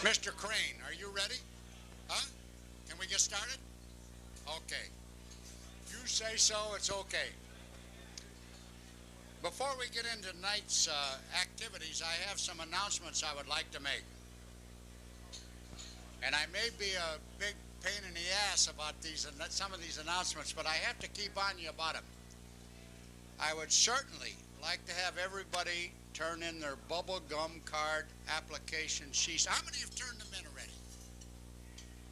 Mr. Crane, are you ready? Huh? Can we get started? Okay. You say so, it's okay. Before we get into tonight's activities, I have some announcements I would like to make. And I may be a big pain in the ass about some of these announcements, but I have to keep on you about them. I would certainly like to have everybody turn in their bubble gum card application sheets. How many have turned them in already?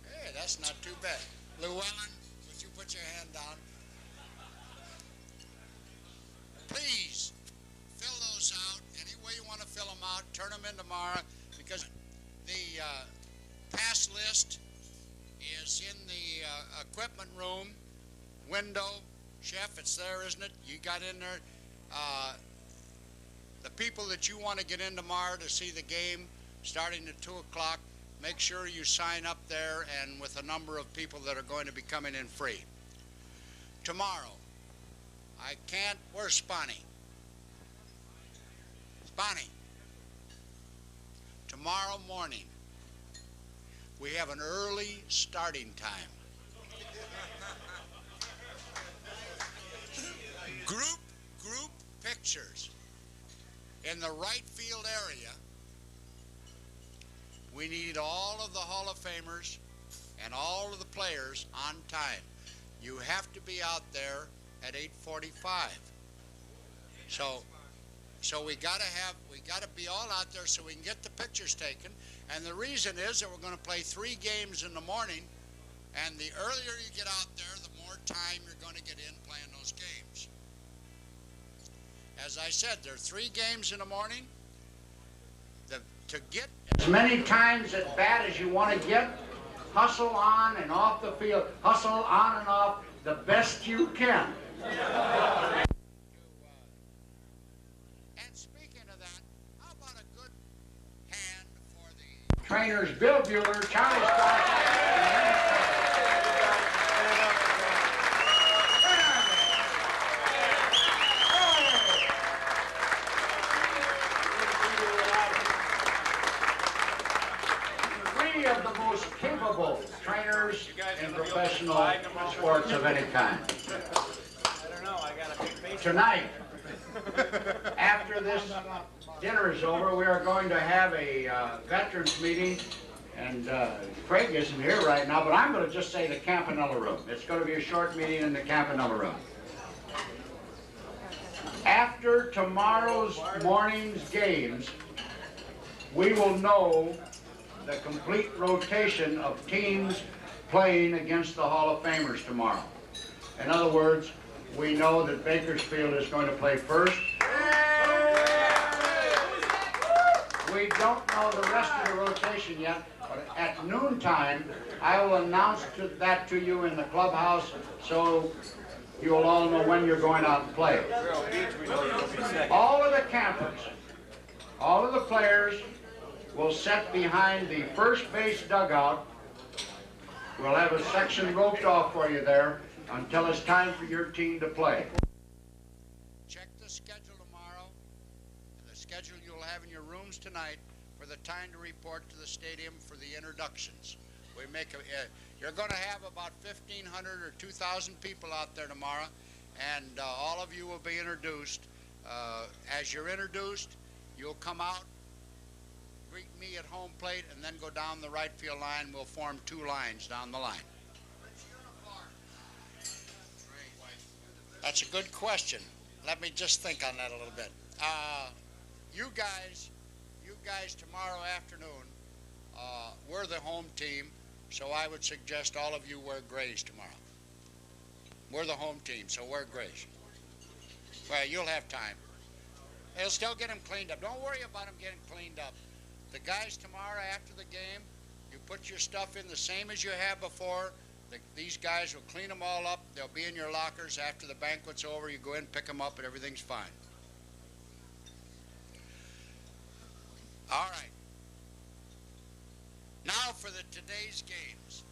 Hey, that's not too bad. Llewellyn, would you put your hand down? Please fill those out any way you want to fill them out. Turn them in tomorrow, because the pass list is in the equipment room window. Chef, it's there, isn't it? You got in there. The people that you want to get in tomorrow to see the game starting at 2 o'clock, make sure you sign up there and with a number of people that are going to be coming in free. Tomorrow, I can't, where's Spani? Spani. Tomorrow morning, we have an early starting time. Group pictures in the right field area. We need all of the Hall of Famers and all of the players on time. You have to be out there at 8:45. So we gotta be all out there so we can get the pictures taken. And the reason is that we're going to play 3 games in the morning, and the earlier you get out there, the more time you're going to get in playing those games. As I said, there are 3 games in the morning. To get as many times at bat as you want to get, hustle on and off the field, hustle on and off the best you can. And speaking of that, how about a good hand for the trainers, Bill Bueller, Charlie Scott. Capable trainers in professional sports of any kind. Tonight, after this dinner is over, we are going to have a veterans meeting, and Craig isn't here right now, but I'm going to just say the Campanella Room. It's going to be a short meeting in the Campanella Room. After tomorrow's morning's games, we will know the complete rotation of teams playing against the Hall of Famers tomorrow. In other words, we know that Bakersfield is going to play first. We don't know the rest of the rotation yet, but at noontime, I will announce that to you in the clubhouse so you'll all know when you're going out and play. All of the campers, all of the players, will set behind the first base dugout. We'll have a section roped off for you there until it's time for your team to play. Check the schedule tomorrow, and the schedule you'll have in your rooms tonight for the time to report to the stadium for the introductions. You're going to have about 1,500 or 2,000 people out there tomorrow, and all of you will be introduced. As you're introduced, you'll come out, greet me at home plate, and then go down the right field line. We'll form 2 lines down the line. That's a good question. Let me just think on that a little bit. You guys tomorrow afternoon, we're the home team, so I would suggest all of you wear grays tomorrow. We're the home team, so wear grays. Well, you'll have time. They'll still get them cleaned up. Don't worry about them getting cleaned up. The guys tomorrow after the game, you put your stuff in the same as you have before. These guys will clean them all up. They'll be in your lockers after the banquet's over. You go in, pick them up, and everything's fine. All right. Now for today's games.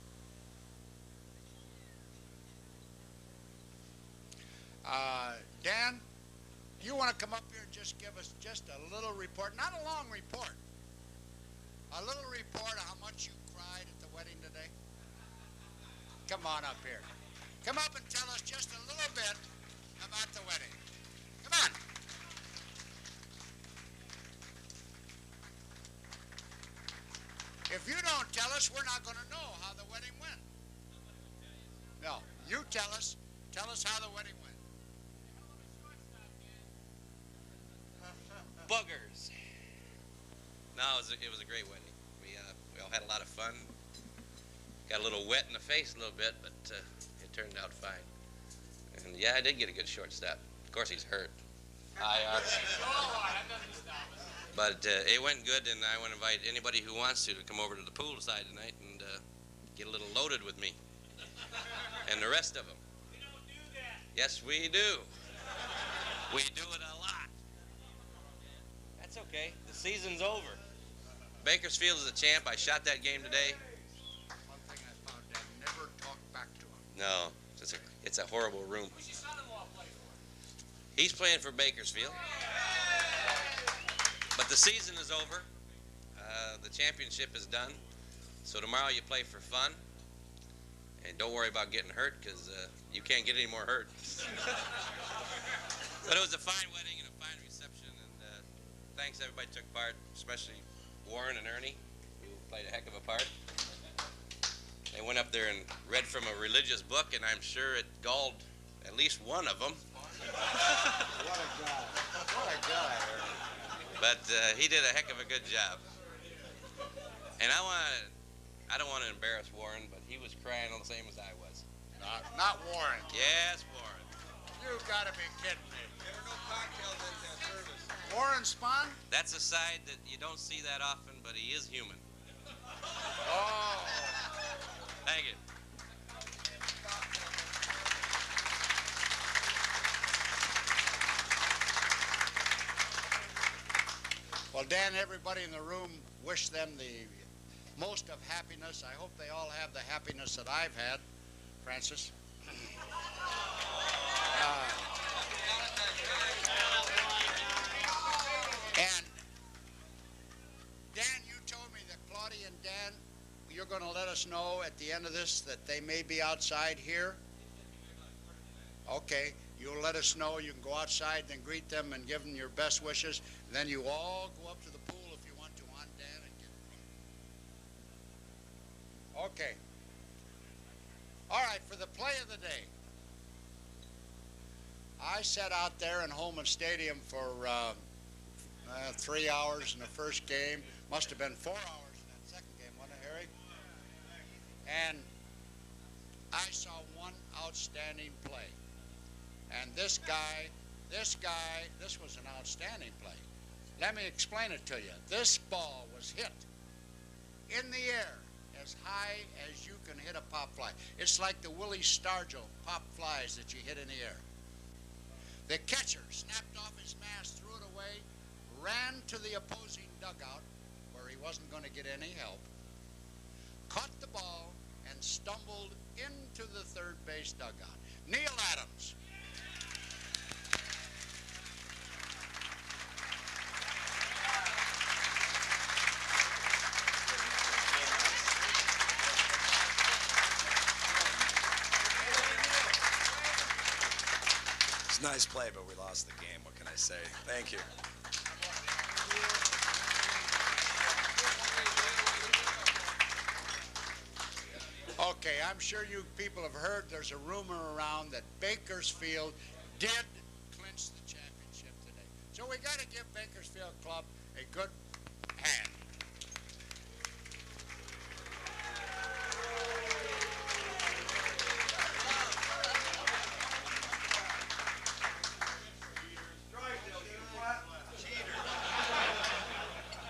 Dan, you want to come up here and just give us just a little report, not a long report, A little report of how much you cried at the wedding today. Come on up here. Come up and tell us just a little bit about the wedding. Come on. If you don't tell us, we're not going to know how the wedding went. No, you tell us. Tell us how the wedding went. Buggers. No, it was a great wedding. We all had a lot of fun. Got a little wet in the face a little bit, but it turned out fine. And yeah, I did get a good shortstop. Of course, he's hurt. But it went good, and I want to invite anybody who wants to come over to the pool side tonight and get a little loaded with me. And the rest of them. We don't do that. Yes, we do. We do it a lot. That's okay. The season's over. Bakersfield is the champ. I shot that game today. One thing I found, Dad, never talk back to him. No, it's a horrible room. Who's your son-in-law play for? He's playing for Bakersfield. But the season is over. The championship is done. So tomorrow you play for fun. And don't worry about getting hurt, because you can't get any more hurt. But it was a fine wedding and a fine reception. And thanks everybody who took part, especially Warren and Ernie, who played a heck of a part. They went up there and read from a religious book, and I'm sure it galled at least one of them. What a guy. What a guy, Ernie. But he did a heck of a good job. And I don't want to embarrass Warren, but he was crying the same as I was. Not Warren. Yes, Warren. You gotta be kidding me. There were no cocktails at that service. Warren Spahn? That's a side that you don't see that often, but he is human. Oh. Thank you. Well, Dan, everybody in the room, wish them the most of happiness. I hope they all have the happiness that I've had. Francis? And Dan, you told me that Claudia and Dan, you're going to let us know at the end of this that they may be outside here? Okay, you'll let us know. You can go outside and greet them and give them your best wishes. And then you all go up to the pool if you want to on Dan and get. Okay. All right, for the play of the day. I sat out there in Holman Stadium for 3 hours in the first game. Must have been 4 hours in that second game, wasn't it, Harry? And I saw one outstanding play. And this was an outstanding play. Let me explain it to you. This ball was hit in the air as high as you can hit a pop fly. It's like the Willie Stargell pop flies that you hit in the air. The catcher snapped off his mask, threw it away, ran to the opposing dugout where he wasn't going to get any help, caught the ball, and stumbled into the third base dugout. Neil Adams. Nice play, but we lost the game. What can I say? Thank you. Okay, I'm sure you people have heard there's a rumor around that Bakersfield did clinch the championship today. So we got to give Bakersfield Club a good hand.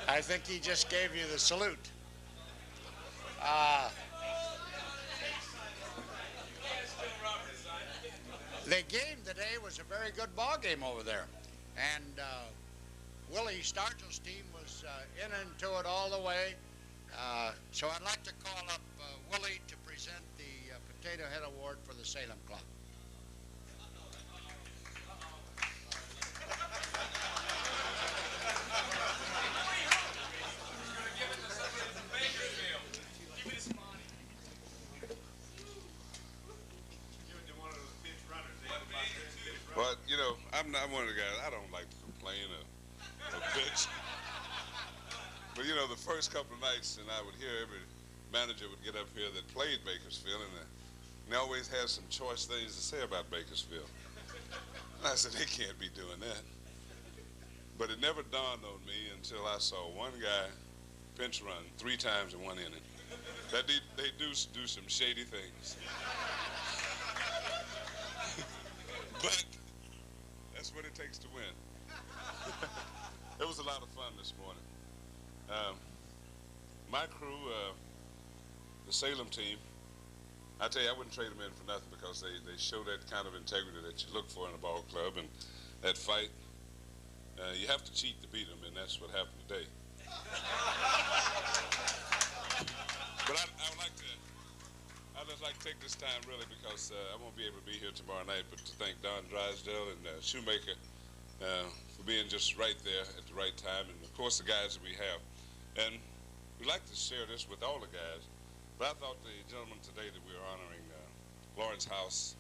I think he just gave you the salute. The game today was a very good ball game over there. And Willie Stargell's team was in into it all the way. So I'd like to call up Willie to present the Potato Head Award for the Salem Club. not one of the guys. I don't like to complain or bitch. But you know, the first couple of nights, and I would hear every manager would get up here that played Bakersfield, and they always had some choice things to say about Bakersfield. And I said, they can't be doing that. But it never dawned on me until I saw one guy pinch run 3 times in one inning. That they do some shady things. But that's what it takes to win. It was a lot of fun this morning. My crew, the Salem team, I tell you, I wouldn't trade them in for nothing because they show that kind of integrity that you look for in a ball club, and that fight. You have to cheat to beat them, and that's what happened today. But I'd just like to take this time really because I won't be able to be here tomorrow night, but to thank Don Drysdale and Shoemaker for being just right there at the right time, and of course the guys that we have. And we'd like to share this with all the guys, but I thought the gentleman today that we were honoring, Lawrence House,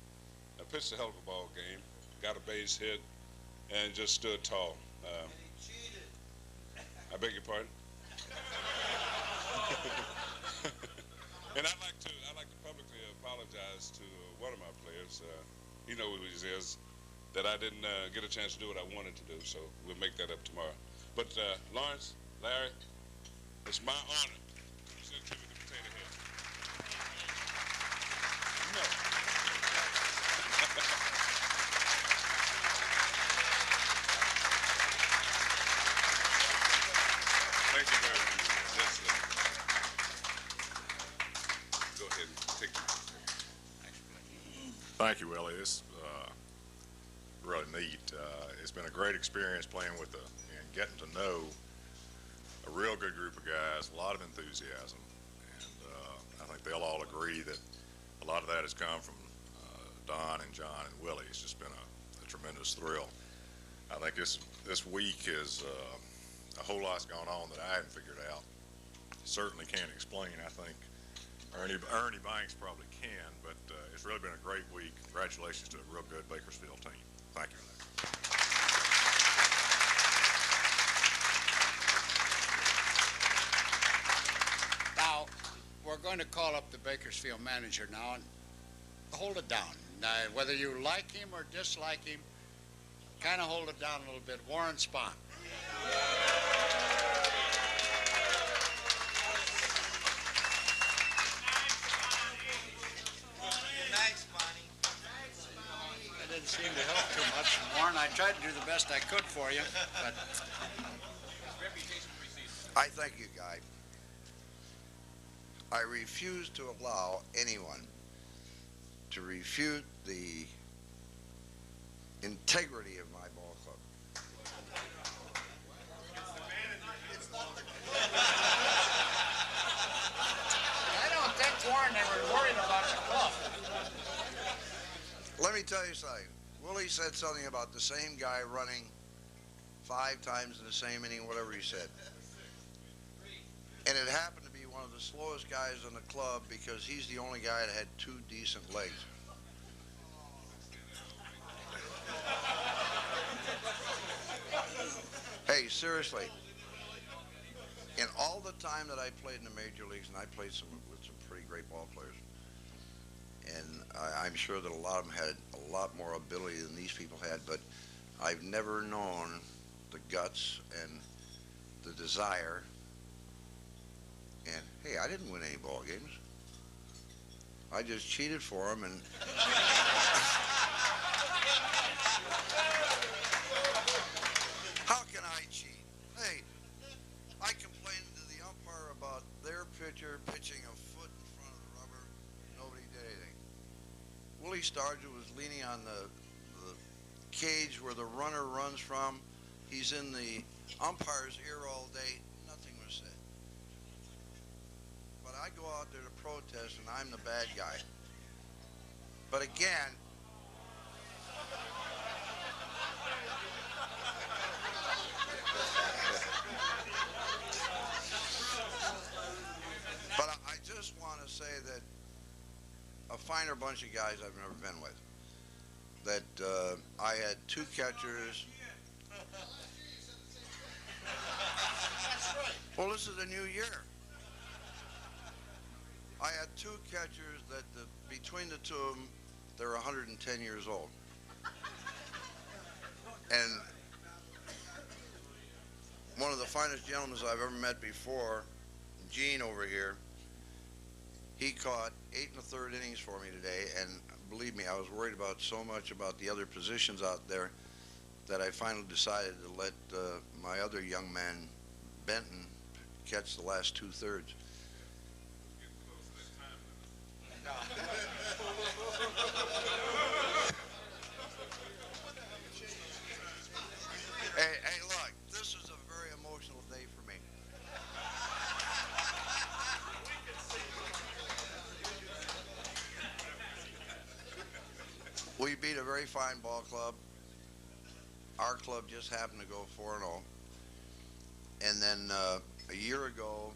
pitched a hell of a ball game, got a base hit, and just stood tall. I beg your pardon? And I'd like to publicly apologize to one of my players. He knows who he is. That I didn't get a chance to do what I wanted to do, so we'll make that up tomorrow. But Lawrence, Larry, it's my honor to present you with the potato head. No. Thank you very much. Yes, sir. Go ahead and take it. Thank you, Willie. It's really neat. It's been a great experience playing with and getting to know a real good group of guys, a lot of enthusiasm, and I think they'll all agree that a lot of that has come from Don and John and Willie. It's just been a tremendous thrill. I think this week is a whole lot's gone on that I haven't figured out. Certainly can't explain. I think Ernie Banks probably can, but it's really been a great week. Congratulations to a real good Bakersfield team. Thank you. Now, we're going to call up the Bakersfield manager now and hold it down. Now, whether you like him or dislike him, kind of hold it down a little bit. Warren Spahn. Didn't seem to help too much, Warren. I tried to do the best I could for you, but I thank you, Guy. I refuse to allow anyone to refute the integrity of my ball club. I don't think Warren ever worried about the club. Let me tell you something. Willie said something about the same guy running 5 times in the same inning, whatever he said. And it happened to be one of the slowest guys in the club because he's the only guy that had 2 decent legs. Hey, seriously. In all the time that I played in the major leagues, and I played with some pretty great ball players, and I'm sure that a lot of them had a lot more ability than these people had, but I've never known the guts and the desire. And hey, I didn't win any ball games. I just cheated for them, and how can I cheat? Hey, I complained to the umpire about their pitcher pitching a foot in front of the rubber. Nobody did anything. Willie Stargell was leaning on the cage where the runner runs from. He's in the umpire's ear all day. Nothing was said. But I go out there to protest, and I'm the bad guy. But again, but I just want to say that a finer bunch of guys I've never been with. that I had two catchers. Well, this is a new year. I had two catchers that between the two of them, they're 110 years old. And one of the finest gentlemen I've ever met before, Gene over here, he caught 8 1/3 innings for me today, and believe me, I was worried about so much about the other positions out there that I finally decided to let my other young man, Benton, catch the last 2/3. Hey, look, this is a very emotional day for me. We beat a very fine ball club. Our club just happened to go 4-0. And then a year ago,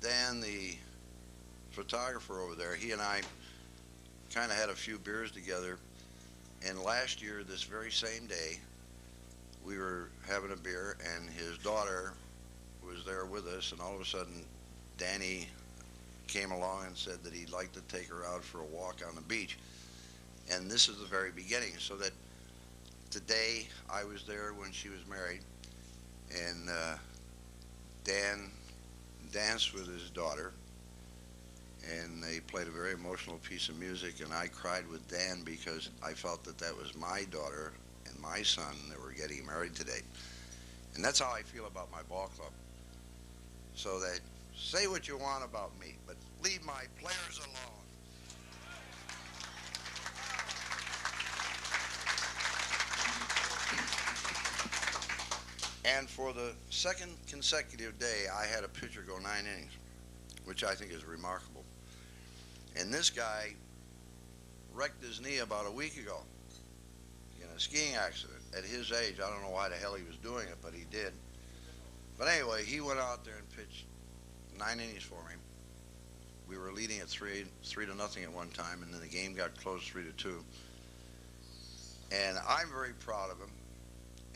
Dan, the photographer over there, he and I kind of had a few beers together. And last year, this very same day, we were having a beer, and his daughter was there with us, and all of a sudden, Danny came along and said that he'd like to take her out for a walk on the beach. And this is the very beginning, so that today I was there when she was married, and Dan danced with his daughter, and they played a very emotional piece of music, and I cried with Dan because I felt that that was my daughter and my son that were getting married today. And that's how I feel about my ball club. So that, say what you want about me, but leave my players alone. And for the second consecutive day, I had a pitcher go 9 innings, which I think is remarkable. And this guy wrecked his knee about a week ago in a skiing accident. At his age, I don't know why the hell he was doing it, but he did. But anyway, he went out there and pitched 9 innings for me. We were leading at 3-0 at one time, and then the game got close 3-2. And I'm very proud of him.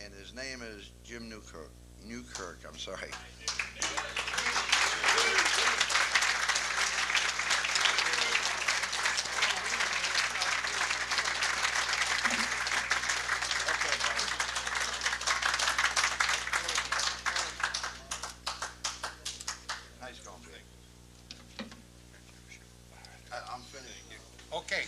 And his name is Jim Newkirk, I'm sorry. Nice going, Jake. I'm finished. Okay.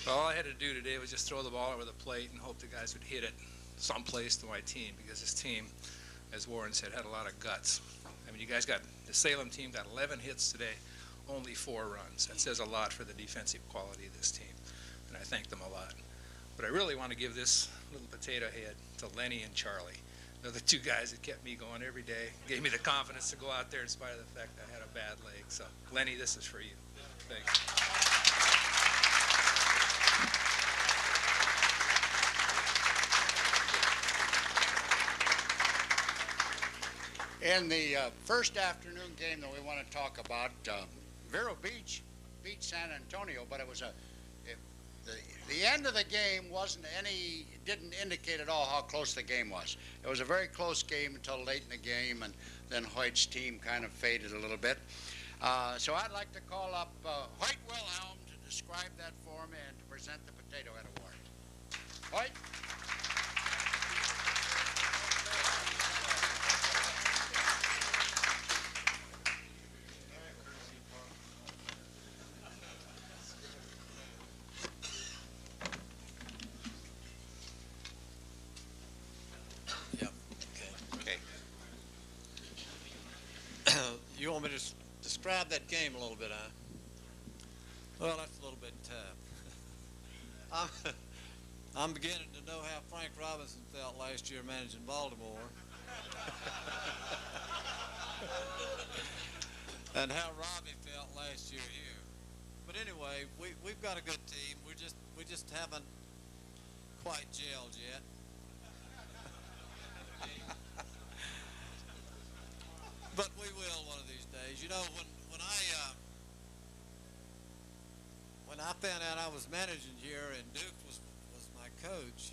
Well, all I had to do today was just throw the ball over the plate and hope the guys would hit it someplace to my team, because this team, as Warren said, had a lot of guts. I mean, the Salem team got 11 hits today, only 4 runs. That says a lot for the defensive quality of this team, and I thank them a lot. But I really want to give this little potato head to Lenny and Charlie. They're the 2 guys that kept me going every day, gave me the confidence to go out there in spite of the fact I had a bad leg. So, Lenny, this is for you. Thanks. In the first afternoon game that we want to talk about, Vero Beach beat San Antonio, but it was the end of the game didn't indicate at all how close the game was. It was a very close game until late in the game, and then Hoyt's team kind of faded a little bit. So I'd like to call up Hoyt Wilhelm to describe that for me and to present the Potato Head Award. Hoyt? You want me to describe that game a little bit, huh? Well, that's a little bit tough. I'm beginning to know how Frank Robinson felt last year managing Baltimore. And how Robbie felt last year here. But anyway, we've got a good team. We just haven't quite gelled yet. But we will one of these days. You know, when I found out I was managing here and Duke was my coach,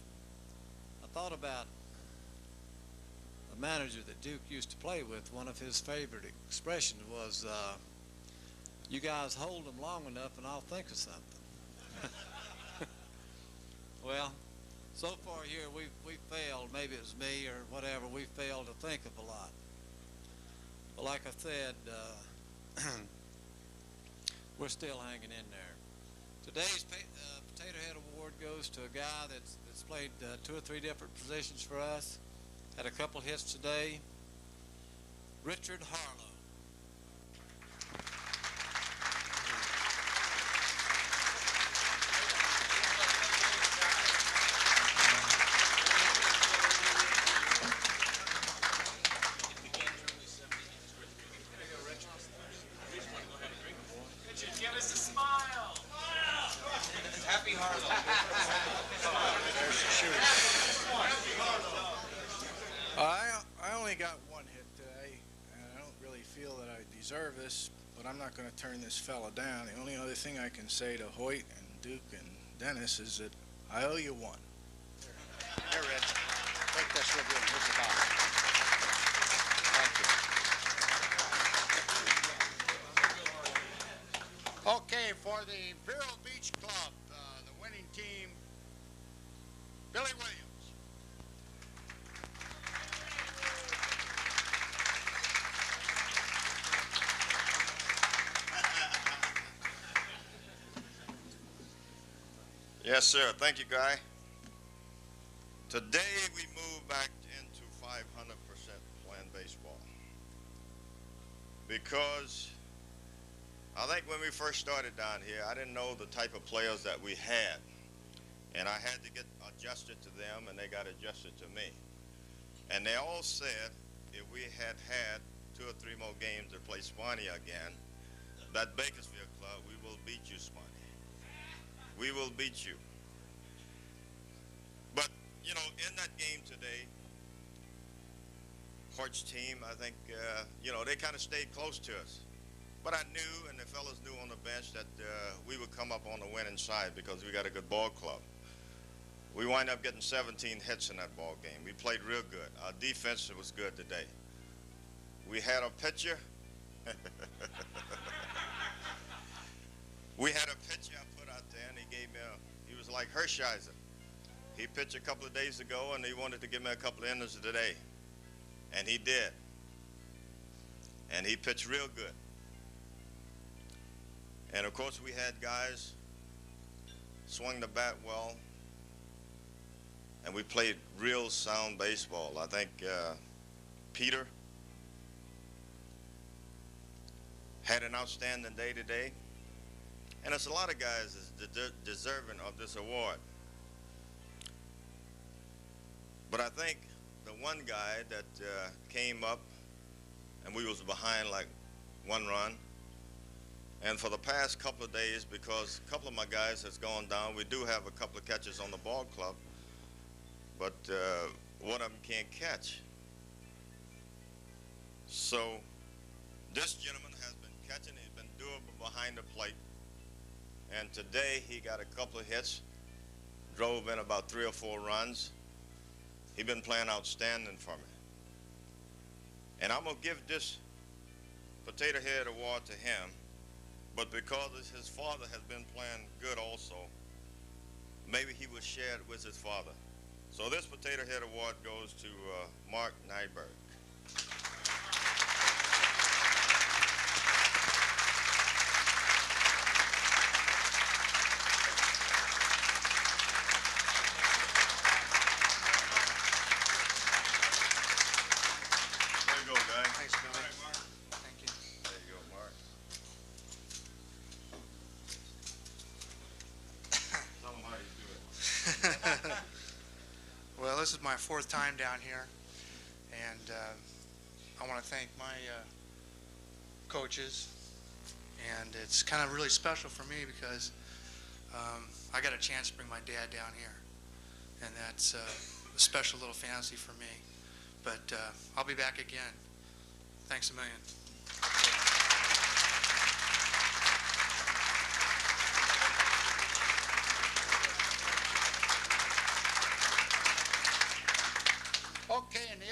I thought about a manager that Duke used to play with. One of his favorite expressions was, you guys hold them long enough and I'll think of something. Well, so far here we failed, maybe it was me or whatever, we failed to think of a lot. But like I said, we're still hanging in there. Today's Potato Head Award goes to a guy that's played 2 or 3 different positions for us. Had a couple hits today. Richard Harlow. Give us a smile. Happy Harlow. I only got 1 hit today, and I don't really feel that I deserve this, but I'm not going to turn this fella down. The only other thing I can say to Hoyt and Duke and Dennis is that I owe you one. Here, Rich. Take this with you. Here's the box. Thank you. Okay, for the Vero Beach Club, the winning team, Billy Williams. Yes, sir. Thank you, Guy. Today we move back into 500% playing baseball. Because I think when we first started down here, I didn't know the type of players that we had. And I had to get adjusted to them, and they got adjusted to me. And they all said if we had 2 or 3 more games to play Swanee again, that Bakersfield club, we will beat you, Swanee. We will beat you. But, you know, in that game today, Hort's team, I think, you know, they kind of stayed close to us. But I knew, and the fellas knew on the bench, that we would come up on the winning side because we got a good ball club. We wind up getting 17 hits in that ball game. We played real good. Our defense was good today. We had a pitcher. We had a pitcher I put out there, and he gave me he was like Hershiser. He pitched a couple of days ago, and he wanted to give me a couple of innings today. And he did. And he pitched real good. And, of course, we had guys swing the bat well, and we played real sound baseball. I think Peter had an outstanding day today. And there's a lot of guys that's deserving of this award. But I think the one guy that came up, and we was behind like 1 run, and for the past couple of days, because a couple of my guys has gone down, we do have a couple of catches on the ball club, but one of them can't catch. So this gentleman has been catching, he's been doable behind the plate. And today he got a couple of hits, drove in about 3 or 4 runs. He's been playing outstanding for me. And I'm going to give this Potato Head Award to him, but because his father has been playing good also, maybe he will share it with his father. So this Potato Head Award goes to Mark Nyberg. Well, this is my 4th time down here, and I want to thank my coaches, and it's kind of really special for me because I got a chance to bring my dad down here, and that's a special little fantasy for me. But I'll be back again. Thanks a million.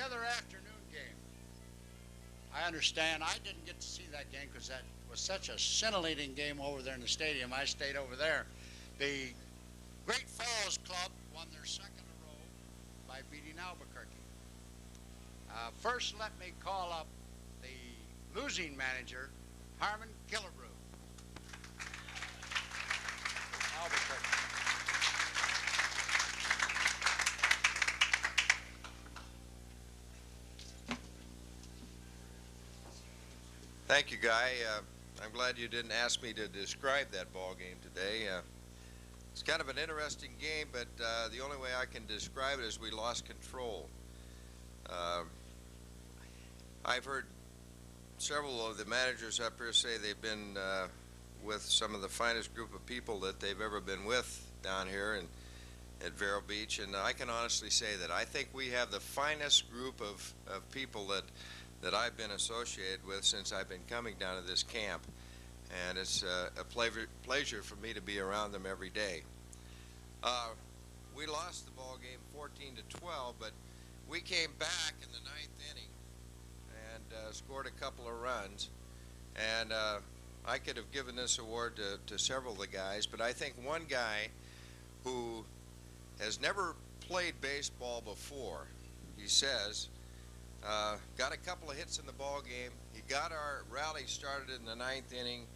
the other afternoon game, I understand I didn't get to see that game because that was such a scintillating game over there in the stadium. I stayed over there. The Great Falls Club won their second in a row by beating Albuquerque. First, let me call up the losing manager, Harmon Killebrew. Albuquerque. Thank you, Guy. I'm glad you didn't ask me to describe that ball game today. It's kind of an interesting game, but the only way I can describe it is we lost control. I've heard several of the managers up here say they've been with some of the finest group of people that they've ever been with down here at Vero Beach, and I can honestly say that I think we have the finest group of people that I've been associated with since I've been coming down to this camp, and it's a pleasure for me to be around them every day. We lost the ball game 14-12, but we came back in the ninth inning and scored a couple of runs, and I could have given this award to several of the guys, but I think one guy who has never played baseball before, he says, got a couple of hits in the ball game. He got our rally started in the ninth inning,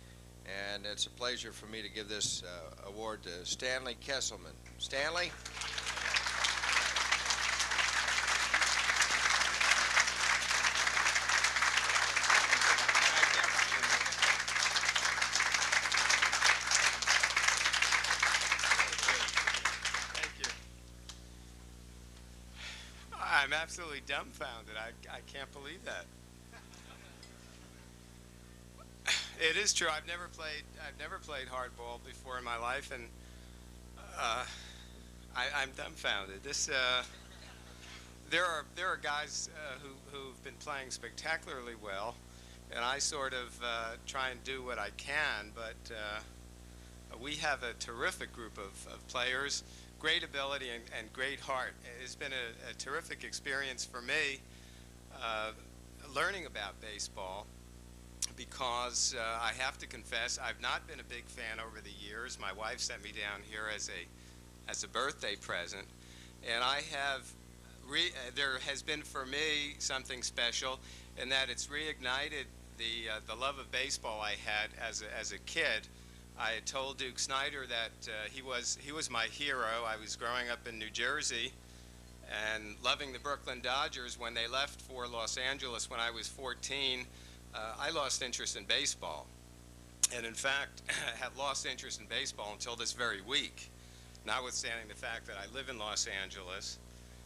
and it's a pleasure for me to give this award to Stanley Kesselman. Stanley? I'm absolutely dumbfounded. I can't believe that. It is true. I've never played hardball before in my life, and I'm dumbfounded. There are guys who've been playing spectacularly well, and I sort of try and do what I can. But we have a terrific group of players. Great ability and great heart. It's been a terrific experience for me learning about baseball, because I have to confess I've not been a big fan over the years. My wife sent me down here as a birthday present, and there has been for me something special in that it's reignited the love of baseball I had as a kid. I had told Duke Snider that he was my hero. I was growing up in New Jersey and loving the Brooklyn Dodgers. When they left for Los Angeles when I was 14, I lost interest in baseball. And in fact, had lost interest in baseball until this very week, notwithstanding the fact that I live in Los Angeles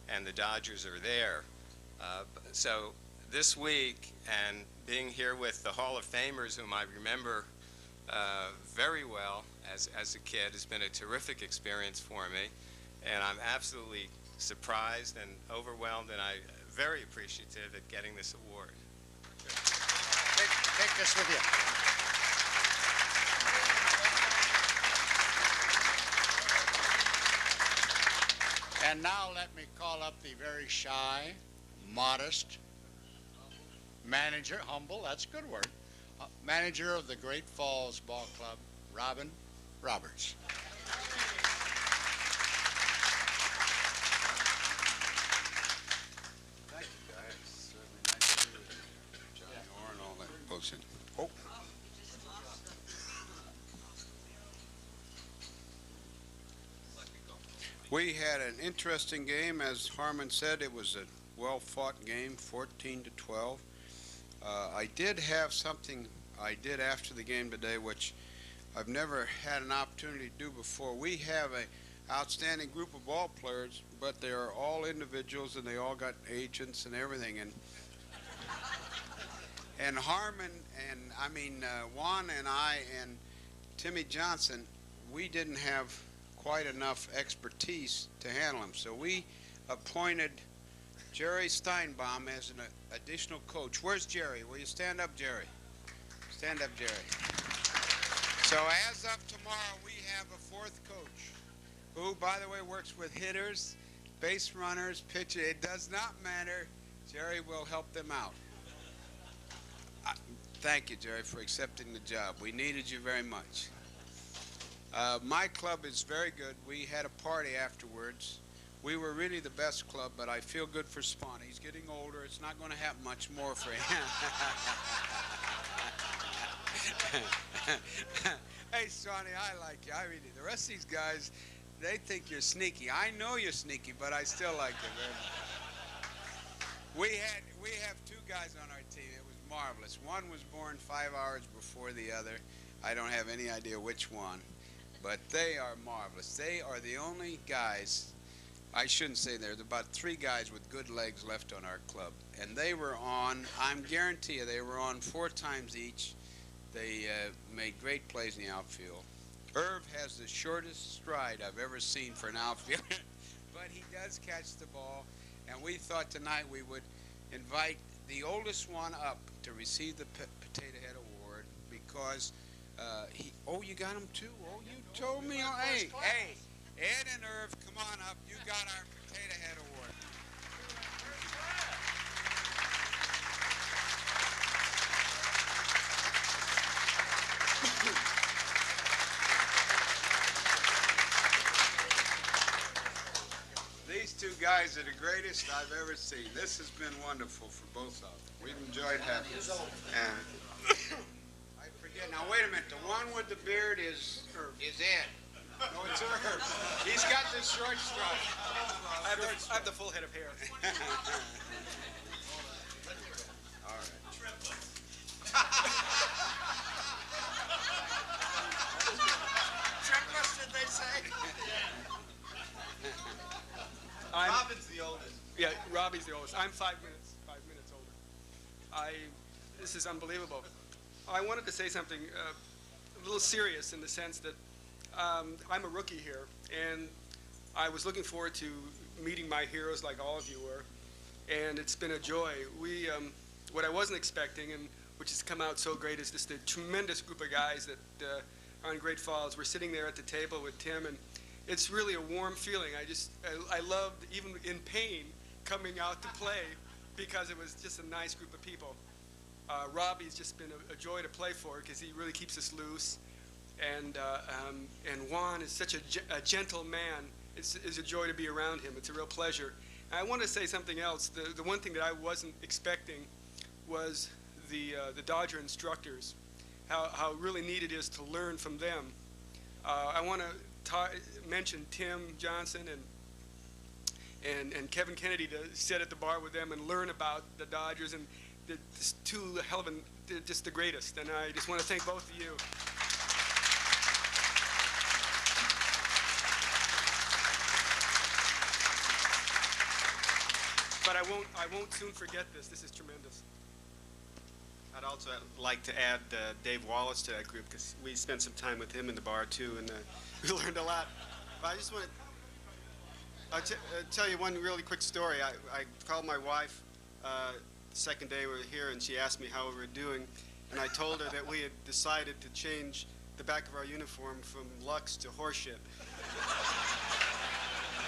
and the Dodgers are there. So this week, and being here with the Hall of Famers, whom I remember very well as a kid, has been a terrific experience for me, and I'm absolutely surprised and overwhelmed, and I'm very appreciative at getting this award. Take this with you. And now let me call up the very shy, modest manager, humble, that's a good word, manager of the Great Falls Ball Club, Robin Roberts. Thank you, guys. It's certainly nice to meet you. Johnny Orr and all that bullshit. Oh. We had an interesting game. As Harmon said, it was a well-fought game, 14-12. I did have something I did after the game today, which I've never had an opportunity to do before. We have an outstanding group of ball players, but they are all individuals, and they all got agents and everything. And Harmon and Juan and I and Timmy Johnson, we didn't have quite enough expertise to handle them. So we appointed Jerry Steinbaum as an additional coach. Where's Jerry? Will you stand up, Jerry? Stand up, Jerry. So as of tomorrow, we have a fourth coach who, by the way, works with hitters, base runners, pitchers. It does not matter. Jerry will help them out. Thank you, Jerry, for accepting the job. We needed you very much. My club is very good. We had a party afterwards. We were really the best club, but I feel good for Spawn. He's getting older. It's not going to happen much more for him. Hey, Swanee, I like you. I really, the rest of these guys, they think you're sneaky. I know you're sneaky, but I still like you very much. We have two guys on our team. It was marvelous. One was born 5 hours before the other. I don't have any idea which one, but they are marvelous. They are the only guys. I shouldn't say there's about 3 guys with good legs left on our club, and they were on. I'm guarantee you, they were on 4 times each. They made great plays in the outfield. Irv has the shortest stride I've ever seen for an outfielder, but he does catch the ball. And we thought tonight we would invite the oldest one up to receive the Potato Head Award because oh, you got him too? Oh, you told me. Oh, hey, Ed and Irv, come on up. You got our Potato Head Award. These two guys are the greatest I've ever seen. This has been wonderful for both of them. We've enjoyed having them. And I forget. Now, wait a minute. The one with the beard is Ed. No, it's Irv. He's got the short stride. I have the full head of hair. All right. Trickless, did they say? Robin's the oldest. Yeah, Robbie's the oldest. I'm 5 minutes older. This is unbelievable. I wanted to say something a little serious in the sense that I'm a rookie here, and I was looking forward to meeting my heroes like all of you were, and it's been a joy. What I wasn't expecting, and which has come out so great, is just a tremendous group of guys that are in Great Falls. We're sitting there at the table with Tim, and it's really a warm feeling. I loved, even in pain, coming out to play because it was just a nice group of people. Robbie's just been a joy to play for because he really keeps us loose. And Juan is such a gentle man. It's a joy to be around him. It's a real pleasure. And I want to say something else. The one thing that I wasn't expecting was the Dodger instructors, how really neat it is to learn from them. I want to mention Tim Johnson and Kevin Kennedy to sit at the bar with them and learn about the Dodgers, and they're just the greatest. And I just want to thank both of you. But I won't soon forget this. This is tremendous. I'd also like to add Dave Wallace to that group because we spent some time with him in the bar too, and we learned a lot. But I just want to tell you one really quick story. I called my wife the second day we were here, and she asked me how we were doing, and I told her that we had decided to change the back of our uniform from Lux to Horseshit.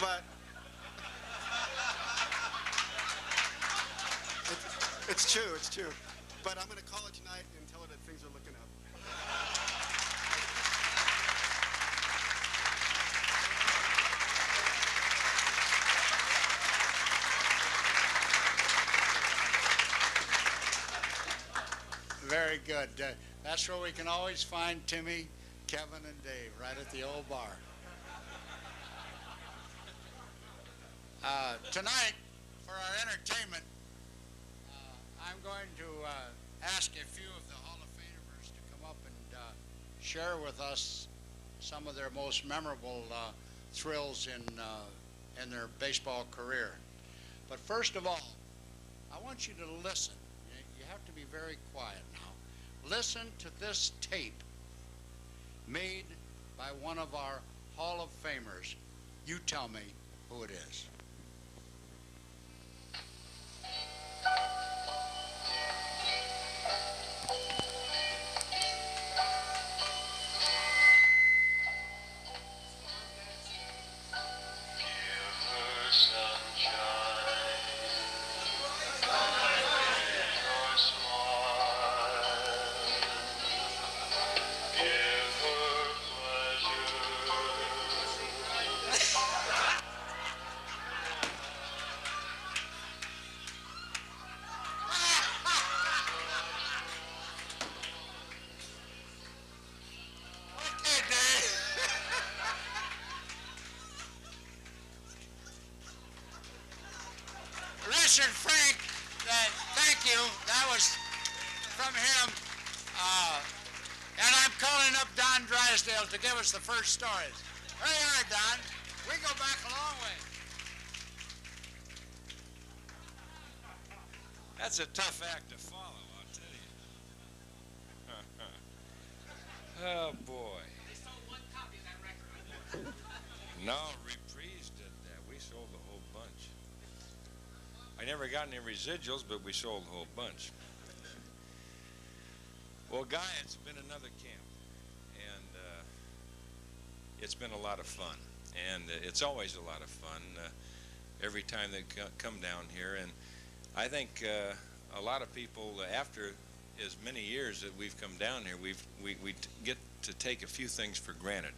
But it's true, it's true. But I'm going to call her tonight and tell her that things are looking up. Very good. That's where we can always find Timmy, Kevin, and Dave, right at the old bar. Tonight, for our entertainment, I'm going to ask a few of the Hall of Famers to come up and share with us some of their most memorable thrills in their baseball career. But first of all, I want you to listen. You have to be very quiet now. Listen to this tape made by one of our Hall of Famers. You tell me who it is. Richard Frank, thank you. That was from him. And I'm calling up Don Drysdale to give us the first stories. Here you are, Don. We go back a long way. That's a tough act to follow, I'll tell you. Oh, boy. They sold one copy of that record. No, Reprise did that. We sold the whole bunch. I never got any residuals, but we sold the whole bunch. Well, Guy, it's been another camp, and it's been a lot of fun, and it's always a lot of fun every time they come down here, and I think a lot of people, after as many years that we've come down here, we get to take a few things for granted.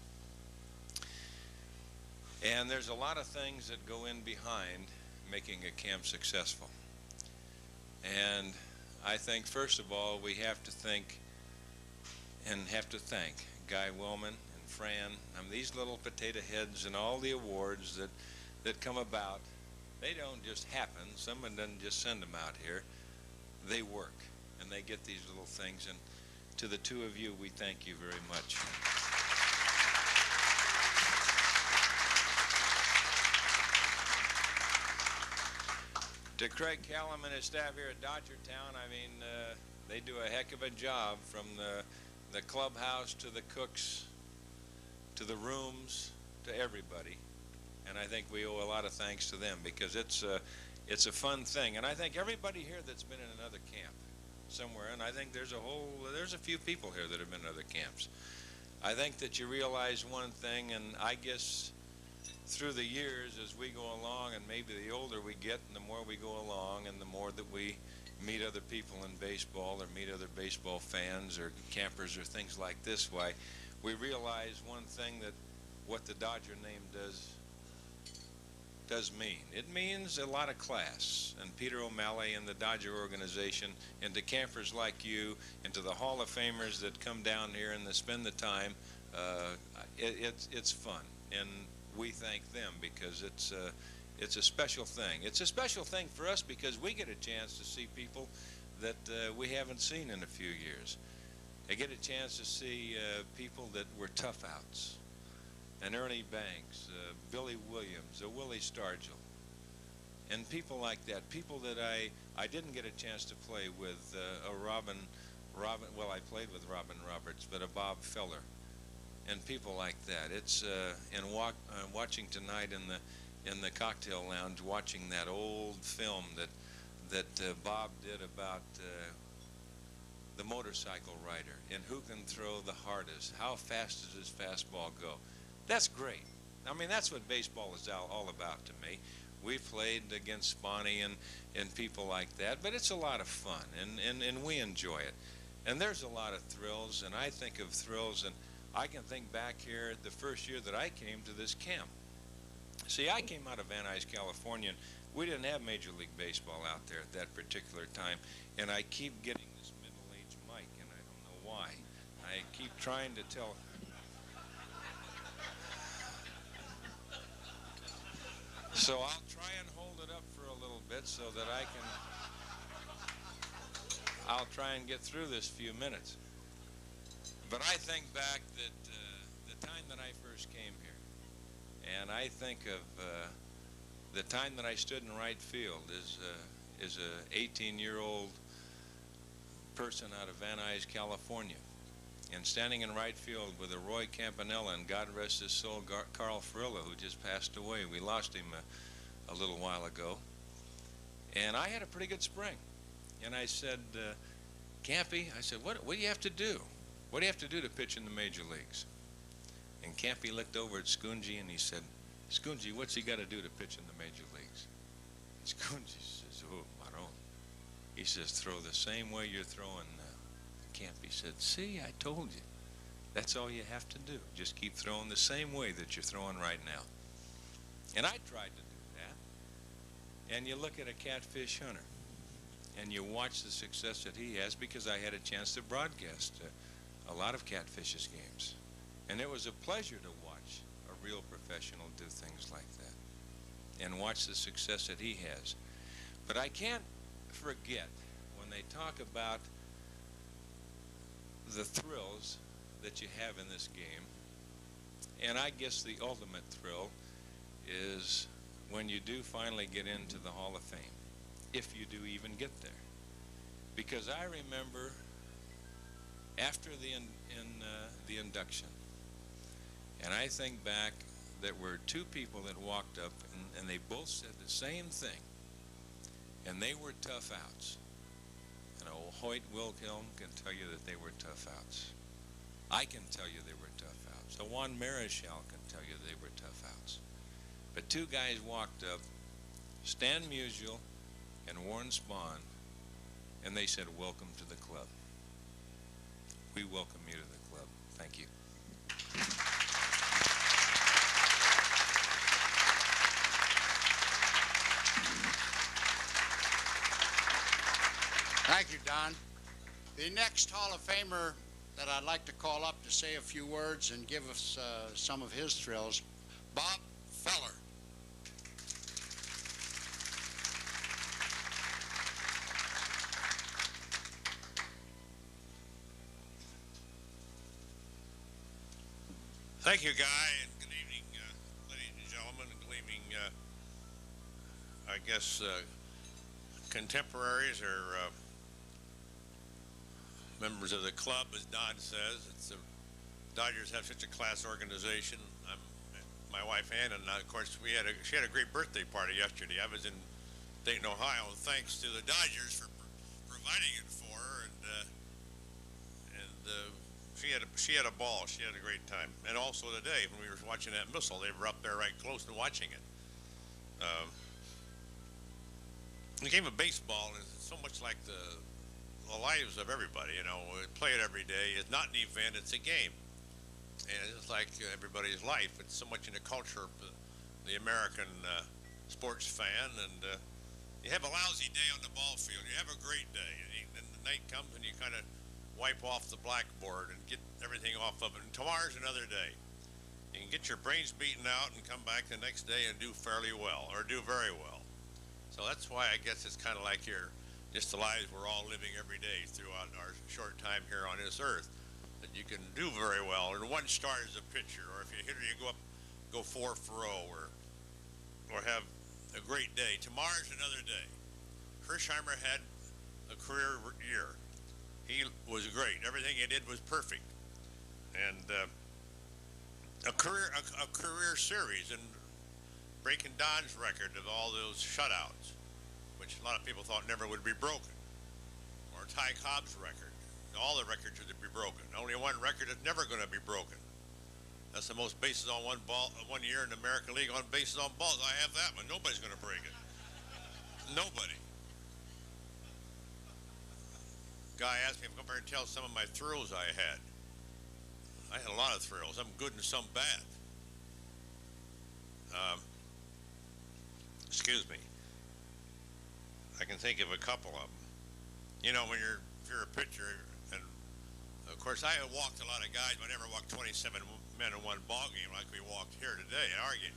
And there's a lot of things that go in behind making a camp successful. And I think, first of all, we have to think and have to thank Guy Willman and Fran. These little potato heads and all the awards that come about, they don't just happen. Someone doesn't just send them out here. They work, and they get these little things. And to the two of you, we thank you very much. To Craig Callum and his staff here at Dodgertown, I mean, they do a heck of a job, from the clubhouse to the cooks to the rooms to everybody. And I think we owe a lot of thanks to them, because it's a fun thing. And I think everybody here that's been in another camp somewhere, and I think there's a few people here that have been in other camps, I think that you realize one thing, and I guess through the years as we go along, and maybe the older we get and the more we go along and the more that we meet other people in baseball or meet other baseball fans or campers or things like this, why we realize one thing, that what the Dodger name does mean. It means a lot of class, and Peter O'Malley and the Dodger organization, and to campers like you, and to the Hall of Famers that come down here and that spend the time, it's fun, and we thank them, because it's a special thing. It's a special thing for us because we get a chance to see people that we haven't seen in a few years. I get a chance to see people that were tough outs, and Ernie Banks, Billy Williams, Willie Stargell, and people like that. People that I didn't get a chance to play with, Robin. Well, I played with Robin Roberts, but a Bob Feller, and people like that. It's and watching tonight in the cocktail lounge, watching that old film that Bob did about the motorcycle rider and who can throw the hardest. How fast does his fastball go? That's great. I mean, that's what baseball is all about to me. We've played against Spani and people like that, but it's a lot of fun, and we enjoy it. And there's a lot of thrills, and I think of thrills, and I can think back here the first year that I came to this camp. See, I came out of Van Nuys, California, and we didn't have Major League Baseball out there at that particular time, and I keep getting this middle-aged mic, and I don't know why. I keep trying to tell... So I'll try and hold it up for a little bit so that I'll try and get through this few minutes. But I think back that the time that I first came here, and I think of the time that I stood in right field as a 18-year-old person out of Van Nuys, California, and standing in right field with a Roy Campanella and, God rest his soul, Carl Ferrilla, who just passed away. We lost him a little while ago. And I had a pretty good spring. And I said, Campy, I said, what do you have to do? What do you have to do to pitch in the major leagues? And Campy looked over at Scoongy and he said, Scoongy, what's he got to do to pitch in the major leagues? And Scoongy says, oh, Maron. He says, throw the same way you're throwing. Campy said, see, I told you. That's all you have to do. Just keep throwing the same way that you're throwing right now. And I tried to do that. And you look at a catfish hunter, and you watch the success that he has, because I had a chance to broadcast a lot of Catfish's games. And it was a pleasure to watch a real professional do things like that and watch the success that he has. But I can't forget when they talk about the thrills that you have in this game, and I guess the ultimate thrill is when you do finally get into the Hall of Fame, if you do even get there. Because I remember after the induction, and I think back, there were two people that walked up, and they both said the same thing, and they were tough outs. And old Hoyt Wilhelm can tell you that they were tough outs. I can tell you they were tough outs. The Juan Marichal can tell you they were tough outs. But two guys walked up, Stan Musial and Warren Spahn, and they said, "Welcome to the club. We welcome you to the club. Thank you." Thank you, Don. The next Hall of Famer that I'd like to call up to say a few words and give us some of his thrills, Bob Feller. Thank you, Guy, and good evening, ladies and gentlemen, and good evening, I guess, contemporaries or members of the club, as Don says. It's the Dodgers have such a class organization. My wife Anna, and of course, she had a great birthday party yesterday. I was in Dayton, Ohio, and thanks to the Dodgers for providing it for her, and she had a ball. She had a great time. And also today, when we were watching that missile, they were up there right close to watching it. The game of baseball is so much like the lives of everybody. You know, we play it every day. It's not an event; it's a game. And it's like everybody's life. It's so much in the culture of the American sports fan. And you have a lousy day on the ball field. You have a great day, and then the night comes and you kind of wipe off the blackboard and get everything off of it. And tomorrow's another day. You can get your brains beaten out and come back the next day and do fairly well, or do very well. So that's why I guess it's kind of like just the lives we're all living every day throughout our short time here on this earth. That you can do very well, or one start as a pitcher, or if you hit it, you go 4 for 0, or have a great day. Tomorrow's another day. Hersheimer had a career year. He was great. Everything he did was perfect, and a career series, and breaking Don's record of all those shutouts, which a lot of people thought never would be broken, or Ty Cobb's record. All the records are to be broken. Only one record is never going to be broken. That's the most bases on one year in the American League on bases on balls. I have that one. Nobody's going to break it. Nobody. Guy asked me if I'm going to tell some of my thrills I had. I had a lot of thrills. Some good and some bad. Excuse me. I can think of a couple of them. You know, if you're a pitcher, and of course I have walked a lot of guys, but I never walked 27 men in one ball game like we walked here today and argued.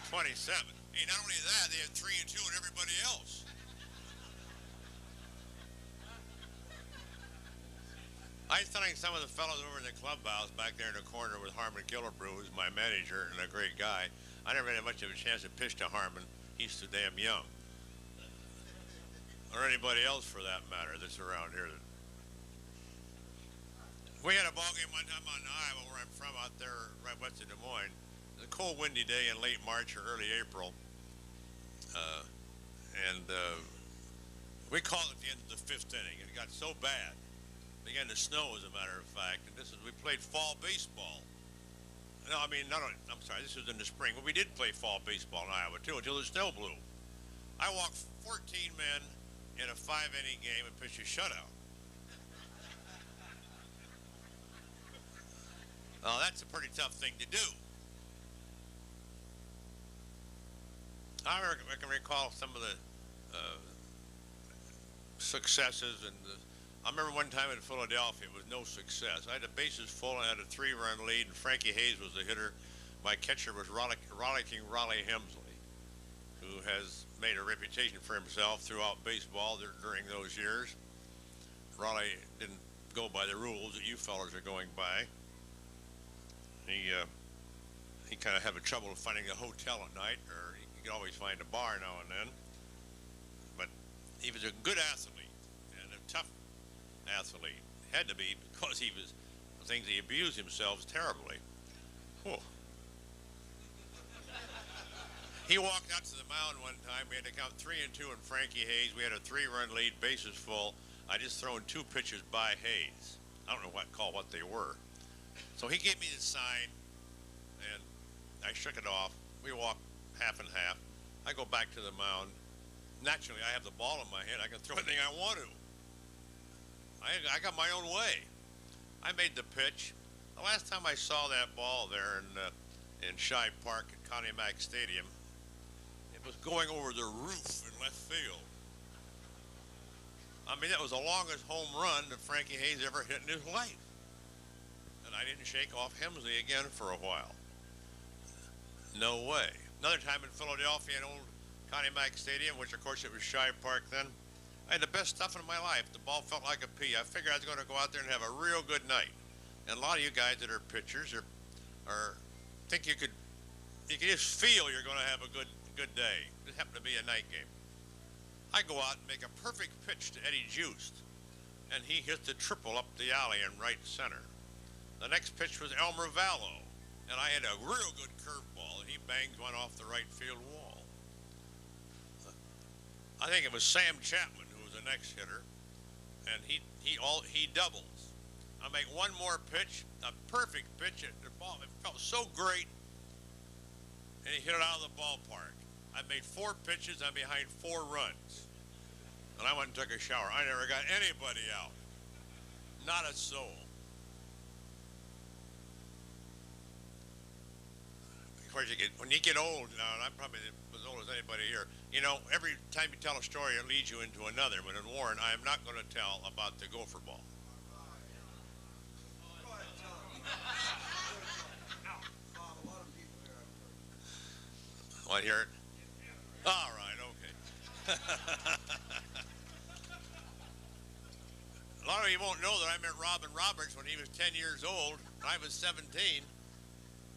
27. Hey, not only that, they had 3 and 2 and everybody else. I was telling some of the fellows over in the clubhouse back there in the corner with Harmon Killebrew, who's my manager and a great guy. I never had much of a chance to pitch to Harmon. He's so damn young. Or anybody else for that matter that's around here. We had a ball game one time on Iowa, where I'm from, out there right west of Des Moines. It was a cold, windy day in late March or early April. We called it the end of the 5th inning. It got so bad. It began to snow, as a matter of fact. And we played fall baseball. No, I mean, I'm sorry, this was in the spring. But we did play fall baseball in Iowa, too, until the snow blew. I walked 14 men in a 5-inning game and pitched a shutout. Now, that's a pretty tough thing to do. I can recall some of the successes, and I remember one time in Philadelphia, it was no success. I had the bases full and I had a 3-run lead, and Frankie Hayes was the hitter. My catcher was rollicking Raleigh Hemsley, who has made a reputation for himself throughout baseball during those years. Raleigh didn't go by the rules that you fellas are going by. He kind of had a trouble finding a hotel at night, or he could always find a bar now and then. But he was a good athlete and a tough athlete. Had to be, because he was, the things he abused himself terribly. Whew. He walked out to the mound one time. We had to count 3-2 in Frankie Hayes. We had a 3-run lead, bases full. I just thrown 2 pitches by Hayes. I don't know what they were. So he gave me the sign, and I shook it off. We walked half and half. I go back to the mound. Naturally, I have the ball in my hand. I can throw anything I want to. I got my own way. I made the pitch. The last time I saw that ball there in Shibe Park at Connie Mack Stadium, it was going over the roof in left field. I mean, that was the longest home run that Frankie Hayes ever hit in his life. And I didn't shake off Hemsley again for a while. No way. Another time in Philadelphia, in old Connie Mack Stadium, which of course it was Shibe Park then, I had the best stuff in my life. The ball felt like a pea. I figured I was going to go out there and have a real good night. And a lot of you guys that are pitchers think you could just feel you're going to have a good day. It happened to be a night game. I go out and make a perfect pitch to Eddie Joost, and he hit the triple up the alley in right center. The next pitch was Elmer Vallow, and I had a real good curveball, and he banged one off the right field wall. I think it was Sam Chapman who was the next hitter, and he doubles. I make one more pitch, a perfect pitch. It felt so great, and he hit it out of the ballpark. I made 4 pitches. I'm behind 4 runs. And I went and took a shower. I never got anybody out. Not a soul. Of course, when you get old now, and I'm probably as old as anybody here, you know, every time you tell a story, it leads you into another. But in Warren, I am not going to tell about the gopher ball. Want to hear it? All right, okay. A lot of you won't know that I met Robin Roberts when he was 10 years old. I was 17.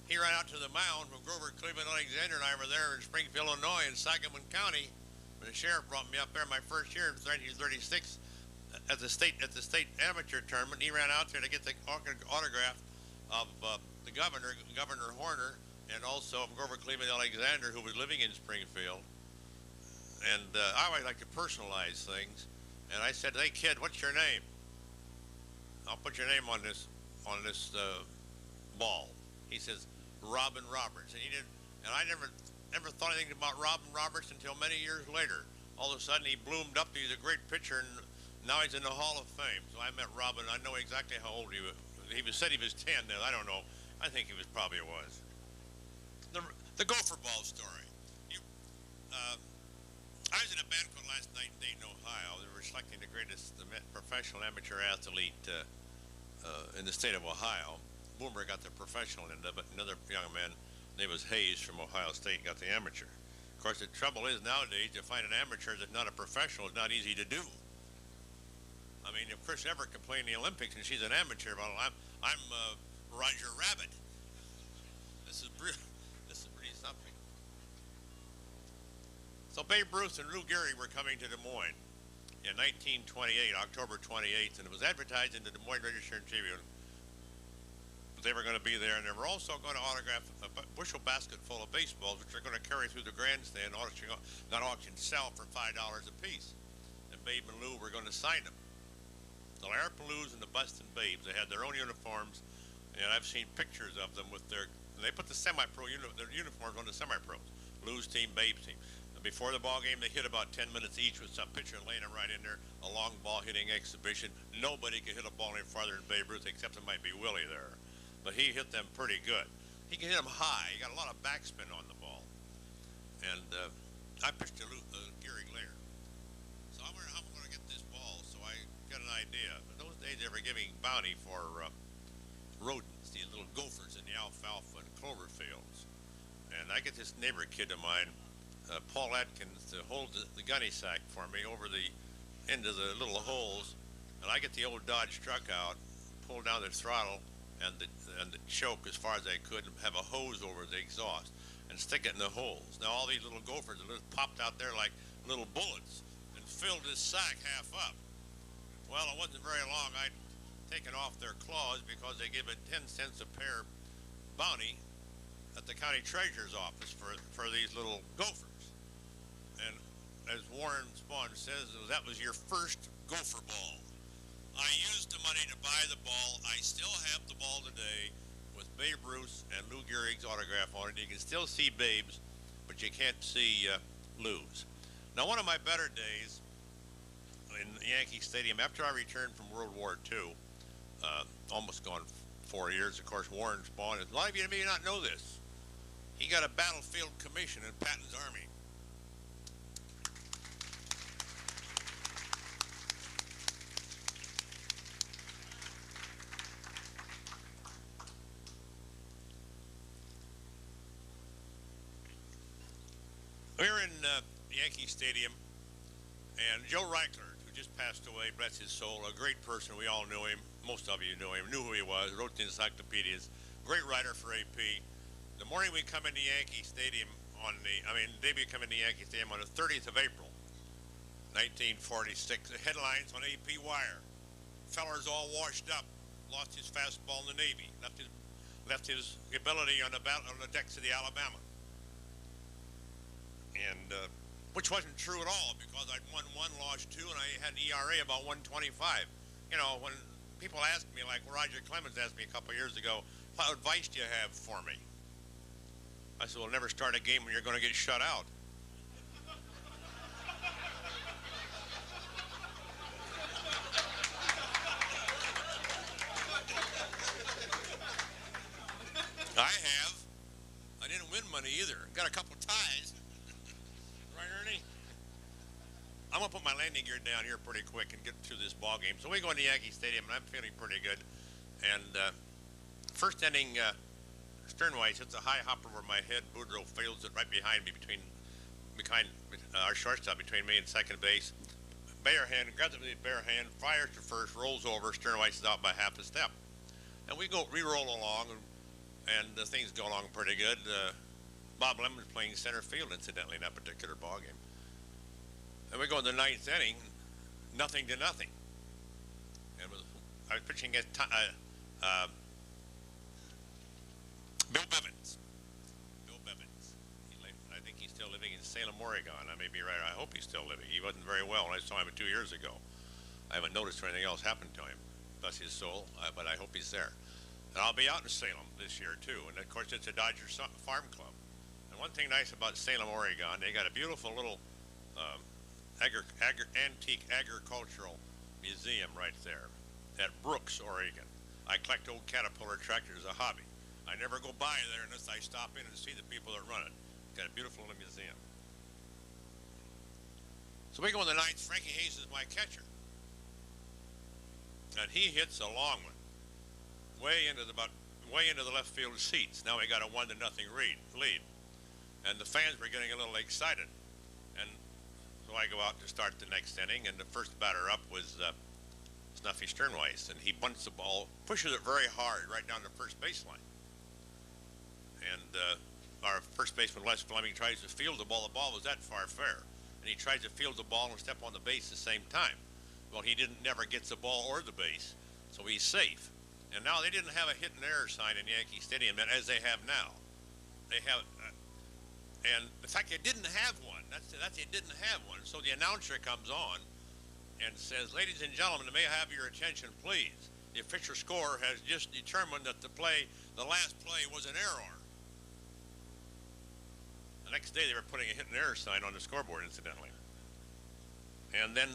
He ran out to the mound when Grover Cleveland Alexander and I were there in Springfield, Illinois, in Sangamon County. When the sheriff brought me up there my first year in 1936 at the state amateur tournament. He ran out there to get the autograph of the governor, Governor Horner, and also of Grover Cleveland Alexander, who was living in Springfield. And I always like to personalize things. And I said, "Hey kid, what's your name? I'll put your name on this ball." He says, "Robin Roberts." And he didn't. And I never thought anything about Robin Roberts until many years later. All of a sudden, he bloomed up. He's a great pitcher, and now he's in the Hall of Fame. So I met Robin. I know exactly how old he was. He said he was 10 then. I don't know. I think he probably was. The gopher ball story. I was in a banquet last night in Dayton, Ohio. They were selecting the greatest professional amateur athlete in the state of Ohio. Boomer got the professional end of it. Another young man, named was Hayes from Ohio State, got the amateur. Of course, the trouble is nowadays to find an amateur that's not a professional is not easy to do. I mean, if Chris Everett can play in the Olympics and she's an amateur, well, I'm Roger Rabbit. This is pretty something. So Babe Ruth and Lou Gehrig were coming to Des Moines in 1928, October 28th, and it was advertised in the Des Moines Register and Tribune. They were going to be there, and they were also going to autograph a bushel basket full of baseballs, which they're going to carry through the grandstand, not auction, sell for $5 a piece. And Babe and Lou were going to sign them. The Larry Palus and the Bustin' Babes, they had their own uniforms, and I've seen pictures of them with they put the semi-pro their uniforms on the semi-pros. Lou's team, Babe's team. Before the ball game, they hit about 10 minutes each with some pitcher laying it right in there, a long ball hitting exhibition. Nobody could hit a ball any farther than Babe Ruth, except it might be Willie there. But he hit them pretty good. He can hit them high. He got a lot of backspin on the ball. And I pitched to Gehrig later. So I wondered how I'm going to get this ball, so I got an idea. In those days, they were giving bounty for rodents, these little gophers in the alfalfa and clover fields. And I get this neighbor kid of mine, Paul Atkins to hold the gunny sack for me over the end of the little holes, and I get the old Dodge truck out, pull down the throttle and the choke as far as I could, and have a hose over the exhaust and stick it in the holes. Now all these little gophers popped out there like little bullets and filled this sack half up. Well, it wasn't very long. I'd taken off their claws because they give it 10 cents a pair bounty at the county treasurer's office for these little gophers. And as Warren Spahn says, that was your first gopher ball. I used the money to buy the ball. I still have the ball today with Babe Ruth and Lou Gehrig's autograph on it. You can still see Babe's, but you can't see Lou's. Now, one of my better days in Yankee Stadium, after I returned from World War II, almost gone 4 years, of course, Warren Spahn, a lot of you may not know this. He got a battlefield commission in Patton's Army. We're in Yankee Stadium, and Joe Reichler, who just passed away, bless his soul, a great person. We all knew him. Most of you knew him, knew who he was, wrote the encyclopedias, great writer for AP. The morning we come into Yankee Stadium the day we come into Yankee Stadium on the 30th of April, 1946, the headlines on AP Wire. Feller's all washed up, lost his fastball in the Navy, left his ability on the decks of the Alabama. And which wasn't true at all, because I'd won 1, lost 2, and I had an ERA about 125. You know, when people ask me, like Roger Clemens asked me a couple years ago, what advice do you have for me? I said, well, never start a game when you're going to get shut out. I have. I didn't win money either. Got a couple ties. Right, Ernie? I'm going to put my landing gear down here pretty quick and get through this ball game. So we go into Yankee Stadium, and I'm feeling pretty good. And first inning, Sternweiss hits a high hopper over my head. Boudreaux fields it right behind me, behind our shortstop, between me and second base. Bare hand, grabs it with his bare hand, fires to first, rolls over. Sternweiss is out by half a step. And we roll along, and things go along pretty good. Bob Lemon's playing center field, incidentally, in that particular ball game. And we go in the 9th inning, 0-0. And I was pitching against Bill Bevins. Bill Bevins. I think he's still living in Salem, Oregon. I may be right. I hope he's still living. He wasn't very well when I saw him 2 years ago. I haven't noticed anything else happened to him. Bless his soul. But I hope he's there. And I'll be out in Salem this year, too. And, of course, it's a Dodger Farm Club. And one thing nice about Salem, Oregon, they got a beautiful little antique agricultural museum right there at Brooks, Oregon. I collect old Caterpillar tractors as a hobby. I never go by there unless I stop in and see the people that run it. Got a beautiful little museum. So we go in the 9th. Frankie Hayes is my catcher. And he hits a long one. Way into the left field seats. Now we got a 1-0 lead. And the fans were getting a little excited. And so I go out to start the next inning, and the first batter up was Snuffy Sternweiss, and he bunts the ball, pushes it very hard right down the first baseline. And our first baseman, Les Fleming, tries to field the ball. The ball was that far fair. And he tries to field the ball and step on the base at the same time. Well, he never gets the ball or the base, so he's safe. And now they didn't have a hit and error sign in Yankee Stadium as they have now. They have, and the fact they didn't have one, that's they didn't have one. So the announcer comes on and says, ladies and gentlemen, may I have your attention, please? The official score has just determined that the last play was an error. The next day they were putting a hit and error sign on the scoreboard, incidentally. And then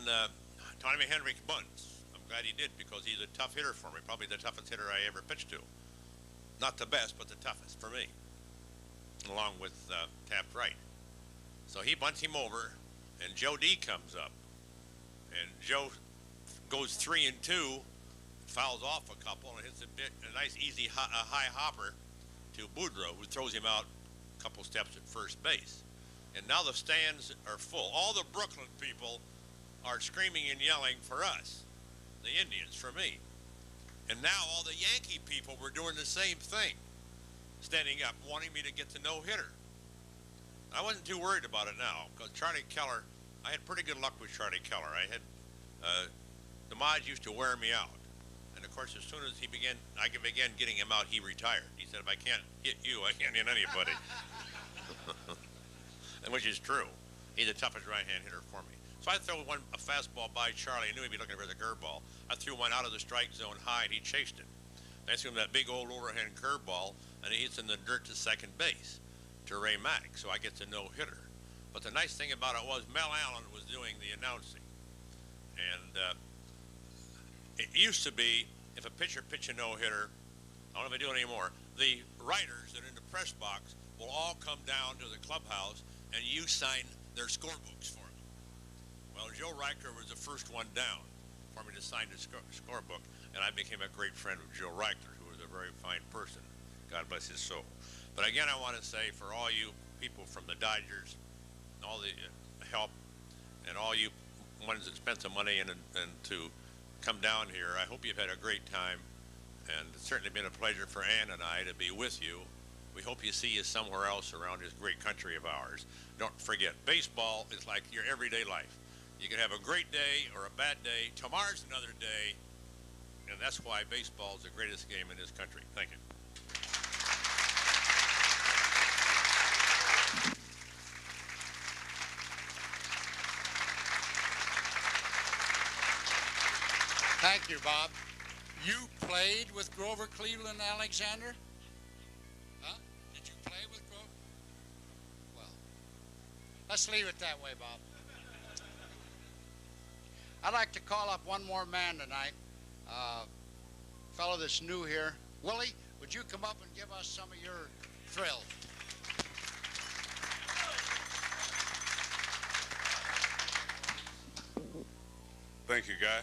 Tommy Henrich bunts. I'm glad he did, because he's a tough hitter for me, probably the toughest hitter I ever pitched to. Not the best, but the toughest for me, along with Taft Wright. So he bunts him over, and Joe D comes up. And Joe goes 3-2, fouls off a couple, and hits a nice, easy high hopper to Boudreaux, who throws him out a couple steps at first base. And now the stands are full. All the Brooklyn people are screaming and yelling for us, the Indians, for me. And now all the Yankee people were doing the same thing, standing up, wanting me to get the no-hitter. I wasn't too worried about it now, because Charlie Keller, I had pretty good luck with Charlie Keller. I had, the mods used to wear me out. And of course, as soon as I began getting him out, he retired. He said, if I can't hit you, I can't hit anybody. And which is true. He's the toughest right-hand hitter for me. So I threw a fastball by Charlie. I knew he'd be looking for the curveball. I threw one out of the strike zone high, and he chased it. I threw him that big old overhand curveball, and he hits in the dirt to second base to Ray Mack. So I get the no-hitter. But the nice thing about it was Mel Allen was doing the announcing. And it used to be, if a pitcher pitched a no-hitter, I don't know if they do it anymore, the writers that are in the press box will all come down to the clubhouse and you sign their scorebooks for them. Well, Joe Riker was the first one down for me to sign the scorebook, and I became a great friend of Joe Riker, who was a very fine person. God bless his soul. But again, I want to say for all you people from the Dodgers, all the help, and all you ones that spent some money and to come down here, I hope you've had a great time, and it's certainly been a pleasure for Ann and I to be with you. We hope you see you somewhere else around this great country of ours. Don't forget, baseball is like your everyday life. You can have a great day or a bad day. Tomorrow's another day, and that's why baseball is the greatest game in this country. Thank you. Thank you, Bob. You played with Grover Cleveland Alexander? Huh? Did you play with Grover? Well, let's leave it that way, Bob. I'd like to call up one more man tonight, fellow that's new here. Willie, would you come up and give us some of your thrill? Thank you, Guy.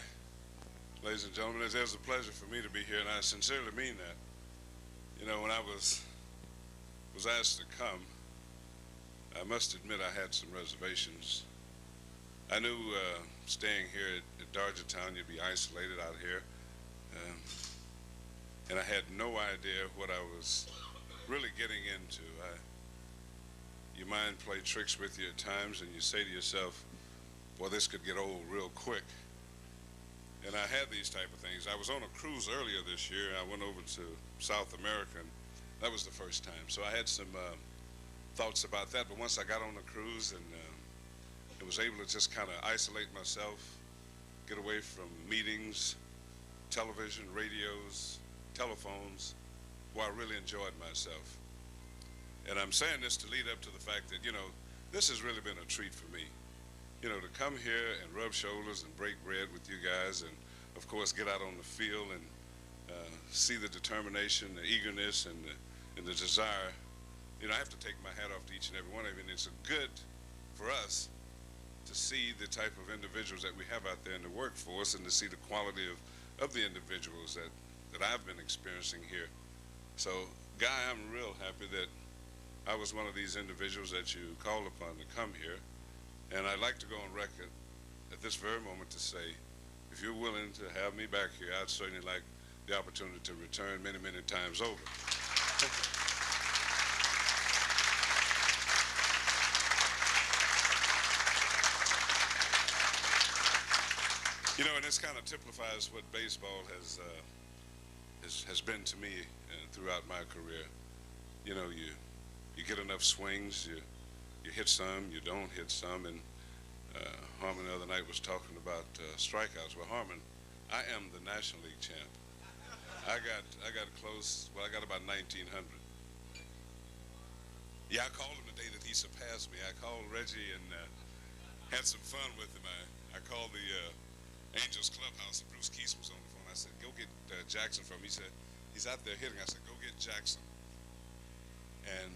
Ladies and gentlemen, it is a pleasure for me to be here, and I sincerely mean that. You know, when I was asked to come, I must admit I had some reservations. I knew staying here at Dodgertown, you'd be isolated out here, and I had no idea what I was really getting into. Your mind play tricks with you at times, and you say to yourself, boy, this could get old real quick. And I had these type of things. I was on a cruise earlier this year. I went over to South America, and that was the first time. So I had some thoughts about that. But once I got on the cruise and I was able to just kind of isolate myself, get away from meetings, television, radios, telephones, well, I really enjoyed myself. And I'm saying this to lead up to the fact that, you know, this has really been a treat for me. You know, to come here and rub shoulders and break bread with you guys, and of course get out on the field and see the determination, the eagerness, and the desire. You know, I have to take my hat off to each and every one of you, and it's good for us to see the type of individuals that we have out there in the workforce, and to see the quality of the individuals that I've been experiencing here. So, Guy, I'm real happy that I was one of these individuals that you called upon to come here. And I'd like to go on record at this very moment to say, if you're willing to have me back here, I'd certainly like the opportunity to return many, many times over. You know, and this kind of typifies what baseball has been to me throughout my career. You know, you get enough swings, you hit some, you don't hit some, and Harmon the other night was talking about strikeouts. Well, Harmon, I am the National League champ. I got close. Well, I got about 1,900. Yeah, I called him the day that he surpassed me. I called Reggie and had some fun with him. I called the Angels clubhouse, and Bruce Keese was on the phone. I said, "Go get Jackson from him." He said, "He's out there hitting." I said, "Go get Jackson." And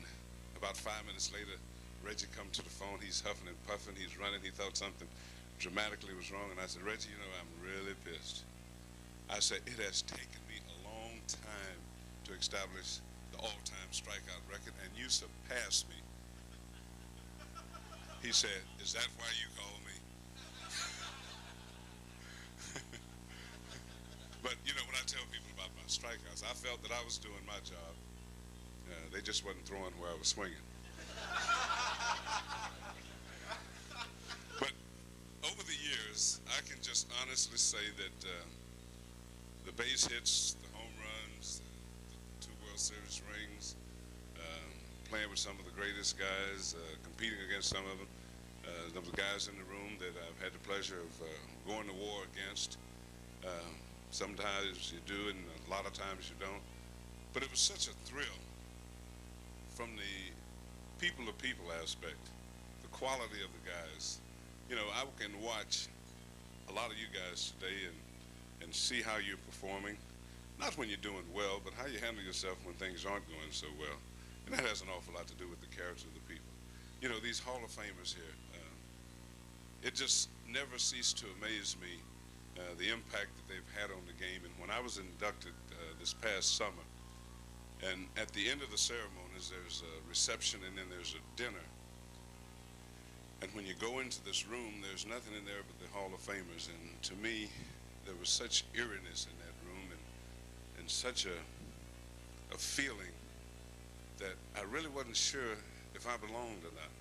about 5 minutes later, Reggie come to the phone. He's huffing and puffing. He's running. He thought something dramatically was wrong. And I said, "Reggie, you know, I'm really pissed." I said, "It has taken me a long time to establish the all-time strikeout record, and you surpassed me." He said, "Is that why you called me?" But, you know, when I tell people about my strikeouts, I felt that I was doing my job. They just wasn't throwing where I was swinging. But over the years, I can just honestly say that the base hits, the home runs, the 2 World Series rings, playing with some of the greatest guys, competing against some of them, the guys in the room that I've had the pleasure of going to war against. Sometimes you do, and a lot of times you don't. But it was such a thrill from the people-to-people aspect, the quality of the guys. You know, I can watch a lot of you guys today and see how you're performing. Not when you're doing well, but how you handle yourself when things aren't going so well. And that has an awful lot to do with the character of the people. You know, these Hall of Famers here, it just never ceased to amaze me, the impact that they've had on the game. And when I was inducted this past summer, and at the end of the ceremonies, there's a reception and then there's a dinner. And when you go into this room, there's nothing in there but the Hall of Famers. And to me, there was such eeriness in that room and such a feeling that I really wasn't sure if I belonged or not.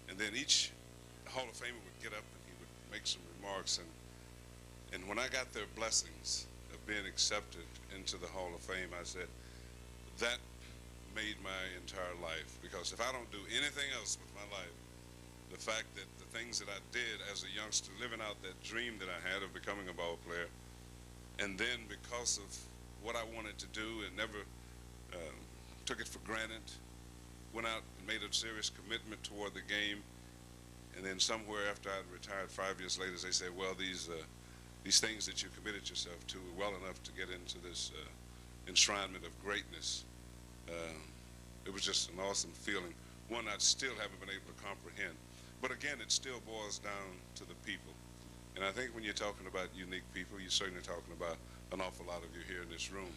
And then each Hall of Famer would get up and he would make some remarks. And when I got their blessings of being accepted into the Hall of Fame, I said, that made my entire life. Because if I don't do anything else with my life, the fact that the things that I did as a youngster, living out that dream that I had of becoming a ball player, and then because of what I wanted to do and never took it for granted, went out and made a serious commitment toward the game, and then somewhere after I'd retired 5 years later, they said, well, these things that you committed yourself to were well enough to get into this enshrinement of greatness. It was just an awesome feeling, one I still haven't been able to comprehend. But again, it still boils down to the people. And I think when you're talking about unique people, you're certainly talking about an awful lot of you here in this room.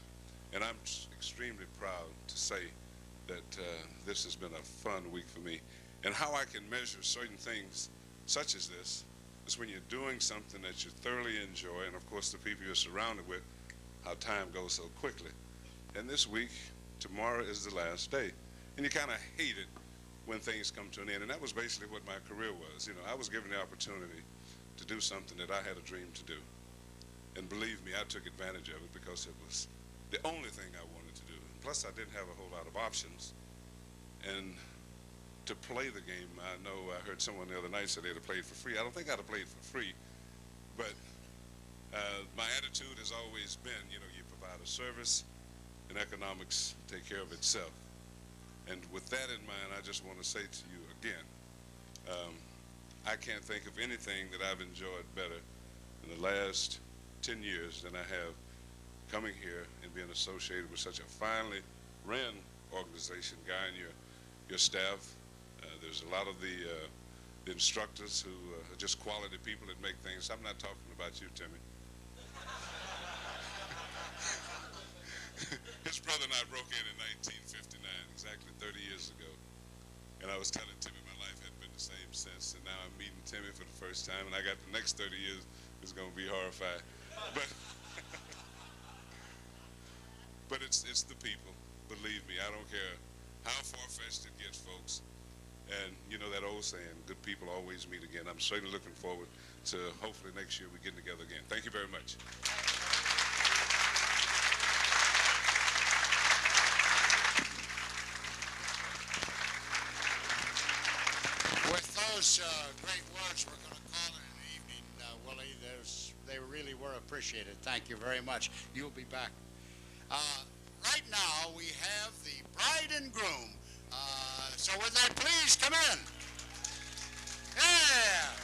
And I'm extremely proud to say that this has been a fun week for me. And how I can measure certain things such as this is when you're doing something that you thoroughly enjoy, and of course the people you're surrounded with, how time goes so quickly. And this week, tomorrow is the last day. And you kind of hate it when things come to an end. And that was basically what my career was. You know, I was given the opportunity to do something that I had a dream to do. And believe me, I took advantage of it because it was the only thing I wanted to do. Plus, I didn't have a whole lot of options. And to play the game, I know I heard someone the other night say they'd have played for free. I don't think I'd have played for free, but my attitude has always been, you know, you provide a service and economics take care of itself. And with that in mind, I just want to say to you again, I can't think of anything that I've enjoyed better in the last 10 years than I have coming here and being associated with such a finely ran organization, Guy, and your staff. There's a lot of the instructors who are just quality people that make things. I'm not talking about you, Timmy. His brother and I broke in 1959, exactly 30 years ago. And I was telling Timmy my life hadn't been the same since. And now I'm meeting Timmy for the first time, and I got the next 30 years is going to be horrified. But it's the people. Believe me, I don't care how far-fetched it gets, folks. And you know that old saying, good people always meet again. I'm certainly looking forward to hopefully next year we get together again. Thank you very much. With those great words, we're going to call it an evening, Willie. They really were appreciated. Thank you very much. You'll be back. Right now, we have the bride and groom. So would they please come in? Yeah!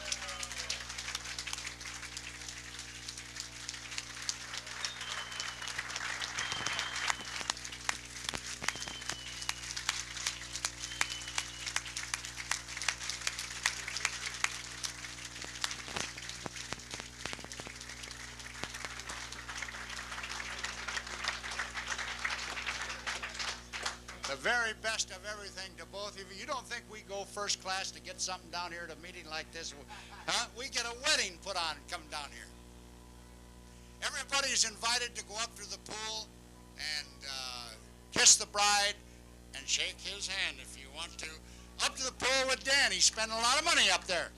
very best of everything to both of you. You don't think we go first class to get something down here at a meeting like this? Huh? We get a wedding put on coming down here. Everybody's invited to go up to the pool and kiss the bride and shake his hand if you want to. Up to the pool with Dan. He's spending a lot of money up there.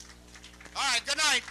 All right, good night.